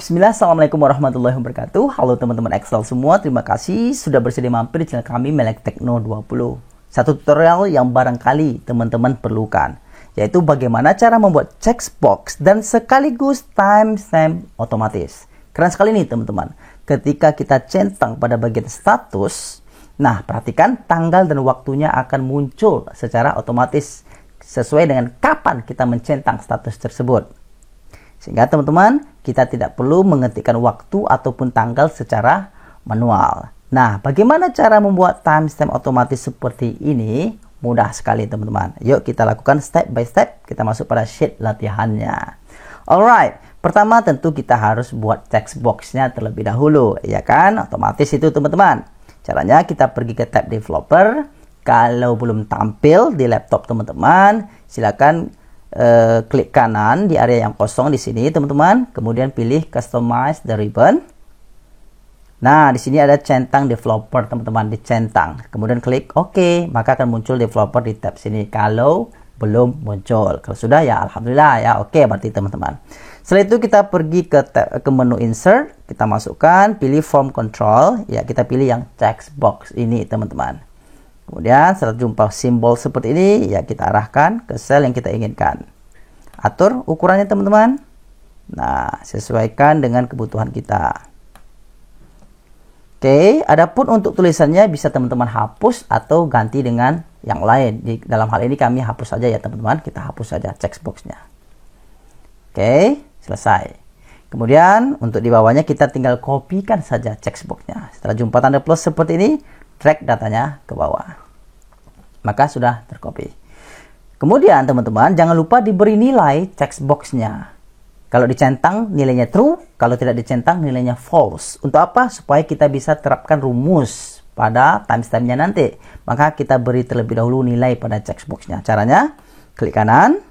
Bismillah, Assalamualaikum warahmatullahi wabarakatuh. Halo teman-teman Excel semua, terima kasih sudah bersedia mampir di channel kami Melek Tekno 20. Satu tutorial yang barangkali teman-teman perlukan, yaitu bagaimana cara membuat checkbox dan sekaligus timestamp otomatis. Keren sekali nih teman-teman. Ketika kita centang pada bagian status, nah perhatikan tanggal dan waktunya akan muncul secara otomatis sesuai dengan kapan kita mencentang status tersebut. Sehingga teman-teman, kita tidak perlu mengetikkan waktu ataupun tanggal secara manual. Nah, bagaimana cara membuat timestamp otomatis seperti ini? Mudah sekali teman-teman. Yuk kita lakukan step by step. Kita masuk pada sheet latihannya. Alright, pertama tentu kita harus buat checkbox-nya terlebih dahulu. Ya kan? Otomatis itu teman-teman. Caranya kita pergi ke tab developer. Kalau belum tampil di laptop teman-teman, silakan klik kanan di area yang kosong di sini teman-teman, kemudian pilih customize the ribbon. Nah, di sini ada centang developer teman-teman, dicentang. Kemudian klik OK, maka akan muncul developer di tab sini. Kalau belum muncul, kalau sudah ya alhamdulillah ya oke berarti teman-teman. Setelah itu kita pergi ke menu insert, kita masukkan, pilih form control, ya kita pilih yang checkbox ini teman-teman. Kemudian setelah jumpa simbol seperti ini, ya kita arahkan ke sel yang kita inginkan. Atur ukurannya teman-teman. Nah, sesuaikan dengan kebutuhan kita. Oke, adapun untuk tulisannya bisa teman-teman hapus atau ganti dengan yang lain. Dalam hal ini kami hapus saja ya teman-teman. Kita hapus saja checkboxnya. Oke, selesai. Kemudian untuk di bawahnya kita tinggal kopikan saja checkboxnya. Setelah jumpa tanda plus seperti ini, drag datanya ke bawah, maka sudah tercopy. Kemudian teman-teman jangan lupa diberi nilai checkboxnya. Kalau dicentang nilainya true, kalau tidak dicentang nilainya false. Untuk apa? Supaya kita bisa terapkan rumus pada timestampnya nanti. Maka kita beri terlebih dahulu nilai pada checkboxnya. Caranya klik kanan,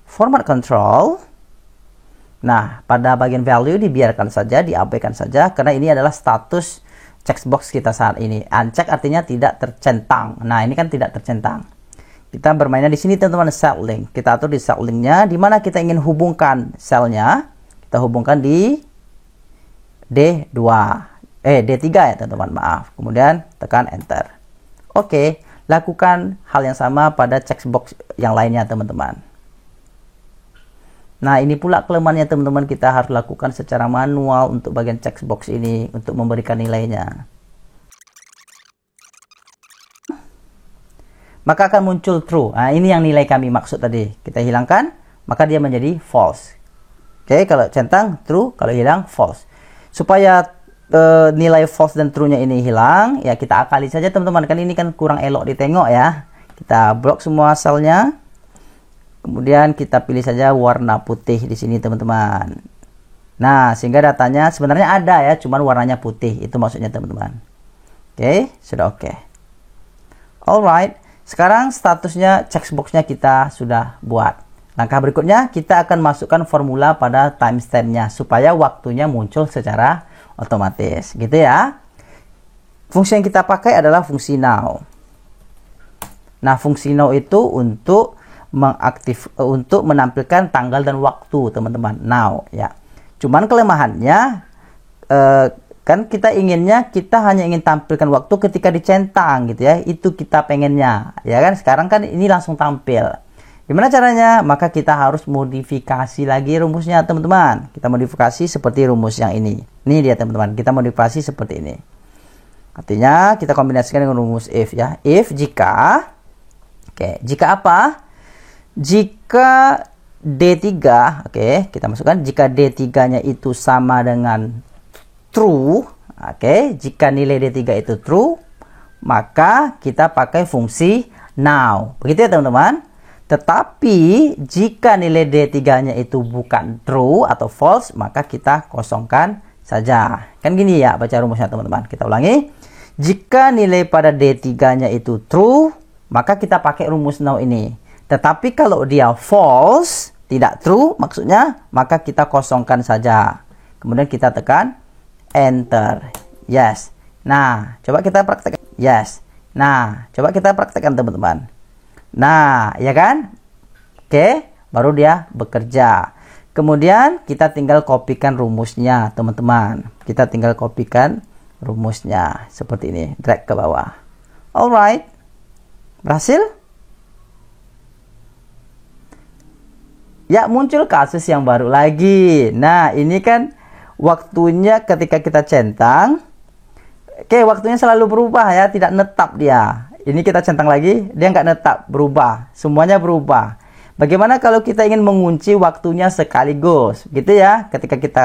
format control. Nah, pada bagian value dibiarkan saja, diabaikan saja, karena ini adalah status checkbox kita saat ini. Uncheck artinya tidak tercentang. Nah, ini kan tidak tercentang. Kita bermainnya di sini teman-teman, cell link. Kita atur di cell linknya, di mana kita ingin hubungkan selnya. Kita hubungkan di D2. D3 ya teman-teman, maaf. Kemudian tekan enter. Oke, lakukan hal yang sama pada checkbox yang lainnya teman-teman. Nah, ini pula kelemahannya teman-teman, kita harus lakukan secara manual untuk bagian checkbox ini untuk memberikan nilainya. Maka akan muncul true. Nah, ini yang nilai kami maksud tadi. Kita hilangkan, maka dia menjadi false. Oke, kalau centang true, kalau hilang false. Supaya nilai false dan true-nya ini hilang, ya kita akali saja teman-teman. Kan ini kan kurang elok ditengok ya. Kita blok semua selnya. Kemudian kita pilih saja warna putih di sini teman-teman. Nah, sehingga datanya sebenarnya ada ya, cuman warnanya putih. Itu maksudnya teman-teman. Oke, sudah oke. Alright, sekarang statusnya checkboxnya kita sudah buat. Langkah berikutnya kita akan masukkan formula pada timestampnya supaya waktunya muncul secara otomatis, gitu ya. Fungsi yang kita pakai adalah fungsi now. Nah, fungsi now itu untuk menampilkan tanggal dan waktu teman-teman, now ya. Cuman kelemahannya kan kita hanya ingin tampilkan waktu ketika dicentang gitu ya, itu kita pengennya ya kan. Sekarang kan ini langsung tampil. Gimana caranya? Maka kita harus modifikasi lagi rumusnya teman-teman. Kita modifikasi seperti rumus yang ini dia teman-teman, kita modifikasi seperti ini. Artinya kita kombinasikan dengan rumus if ya. If jika jika apa? Jika D3, kita masukkan jika D3 nya itu sama dengan true, jika nilai D3 itu true, maka kita pakai fungsi now. Begitu ya teman-teman. Tetapi jika nilai D3 nya itu bukan true atau false, maka kita kosongkan saja. Kan gini ya baca rumusnya teman-teman. Kita ulangi. Jika nilai pada D3 nya itu true, maka kita pakai rumus now ini. Tetapi kalau dia false, tidak true maksudnya, maka kita kosongkan saja. Kemudian kita tekan enter. Yes. Nah, coba kita praktekkan. Yes. Nah, coba kita praktekkan teman-teman. Nah, ya kan? Oke, baru dia bekerja. Kemudian kita tinggal kopikan rumusnya, teman-teman. Kita tinggal kopikan rumusnya seperti ini, drag ke bawah. Alright, berhasil? Ya, muncul kasus yang baru lagi. Nah, ini kan waktunya ketika kita centang. Oke, waktunya selalu berubah ya, tidak netap dia. Ini kita centang lagi, dia nggak netap, berubah. Semuanya berubah. Bagaimana kalau kita ingin mengunci waktunya sekaligus? Gitu ya, ketika kita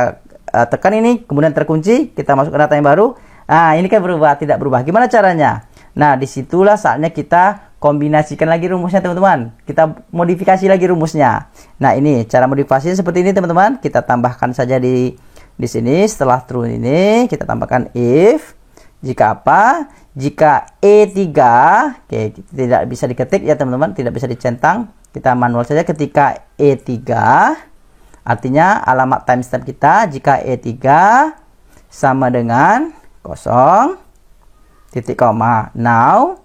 tekan ini, kemudian terkunci, kita masuk ke data yang baru. Nah, ini kan berubah, tidak berubah. Gimana caranya? Nah, disitulah saatnya kita kombinasikan lagi rumusnya, teman-teman. Kita modifikasi lagi rumusnya. Nah, ini cara modifikasinya seperti ini, teman-teman. Kita tambahkan saja di sini. Setelah true ini, kita tambahkan if. Jika apa? Jika E3, oke, tidak bisa diketik ya teman-teman, tidak bisa dicentang, kita manual saja. Ketika E3, artinya alamat timestamp kita, jika E3 sama dengan 0, titik koma, now,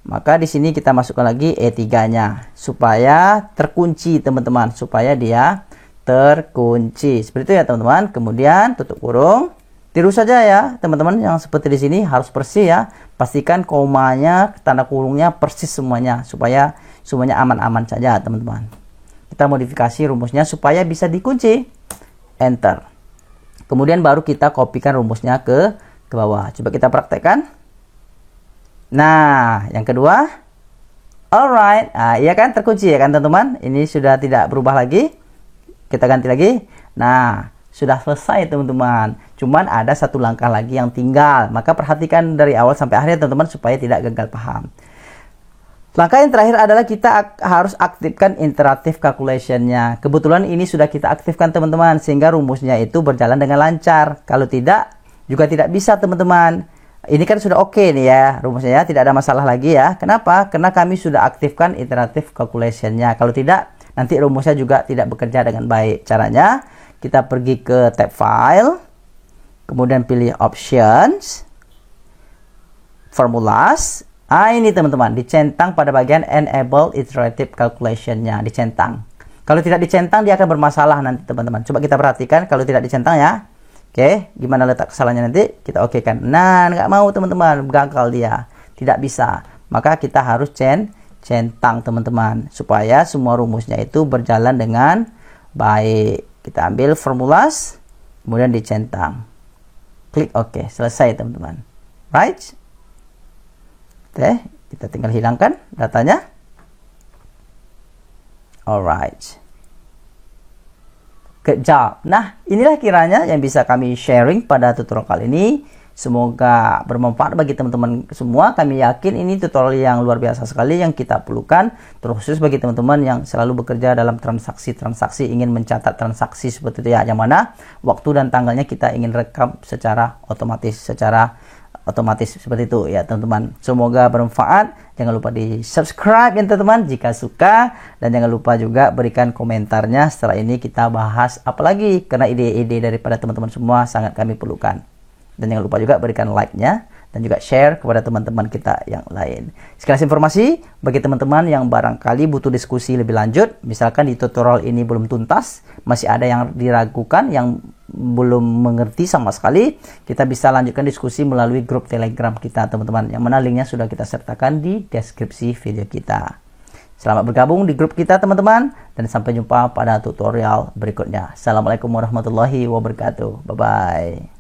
maka di sini kita masukkan lagi E3-nya, supaya terkunci teman-teman, supaya dia terkunci. Seperti itu ya teman-teman. Kemudian tutup kurung. Tiru saja ya teman-teman, yang seperti di sini harus persis ya. Pastikan komanya, tanda kurungnya persis semuanya, supaya semuanya aman-aman saja teman-teman. Kita modifikasi rumusnya supaya bisa dikunci. Enter. Kemudian baru kita kopikan rumusnya ke bawah. Coba kita praktekkan. Nah, yang kedua. Alright. Nah, iya kan terkunci ya kan teman-teman. Ini sudah tidak berubah lagi. Kita ganti lagi. Nah, sudah selesai teman-teman. Cuman ada satu langkah lagi yang tinggal. Maka perhatikan dari awal sampai akhir teman-teman supaya tidak gagal paham. Langkah yang terakhir adalah kita harus aktifkan interactive calculation-nya. Kebetulan ini sudah kita aktifkan teman-teman, sehingga rumusnya itu berjalan dengan lancar. Kalau tidak, juga tidak bisa teman-teman. Ini kan sudah oke nih ya rumusnya ya, tidak ada masalah lagi ya. Kenapa? Karena kami sudah aktifkan interactive calculation-nya. Kalau tidak, nanti rumusnya juga tidak bekerja dengan baik. Caranya, kita pergi ke tab file, kemudian pilih options, formulas. Ini teman-teman, dicentang pada bagian enable iterative calculation-nya, dicentang. Kalau tidak dicentang, dia akan bermasalah nanti teman-teman. Coba kita perhatikan kalau tidak dicentang ya. Oke, gimana letak kesalahannya nanti? Kita oke kan. Nah, nggak mau teman-teman, gagal dia. Tidak bisa. Maka kita harus centang teman-teman, supaya semua rumusnya itu berjalan dengan baik. Kita ambil formulas, kemudian dicentang. Klik OK, selesai teman-teman. Right? Oke, kita tinggal hilangkan datanya. Alright. Good job. Nah, inilah kiranya yang bisa kami sharing pada tutorial kali ini. Semoga bermanfaat bagi teman-teman semua. Kami yakin ini tutorial yang luar biasa sekali yang kita perlukan, terkhusus bagi teman-teman yang selalu bekerja dalam transaksi-transaksi, ingin mencatat transaksi seperti itu ya, yang mana waktu dan tanggalnya kita ingin rekam secara otomatis, seperti itu ya teman-teman. Semoga bermanfaat. Jangan lupa di subscribe ya teman-teman jika suka, dan jangan lupa juga berikan komentarnya. Setelah ini kita bahas apa lagi, karena ide-ide daripada teman-teman semua sangat kami perlukan. Dan jangan lupa juga berikan like-nya dan juga share kepada teman-teman kita yang lain. Sekilas informasi bagi teman-teman yang barangkali butuh diskusi lebih lanjut. Misalkan di tutorial ini belum tuntas, masih ada yang diragukan, yang belum mengerti sama sekali, kita bisa lanjutkan diskusi melalui grup Telegram kita teman-teman, yang mana linknya sudah kita sertakan di deskripsi video kita. Selamat bergabung di grup kita teman-teman, dan sampai jumpa pada tutorial berikutnya. Assalamualaikum warahmatullahi wabarakatuh. Bye-bye.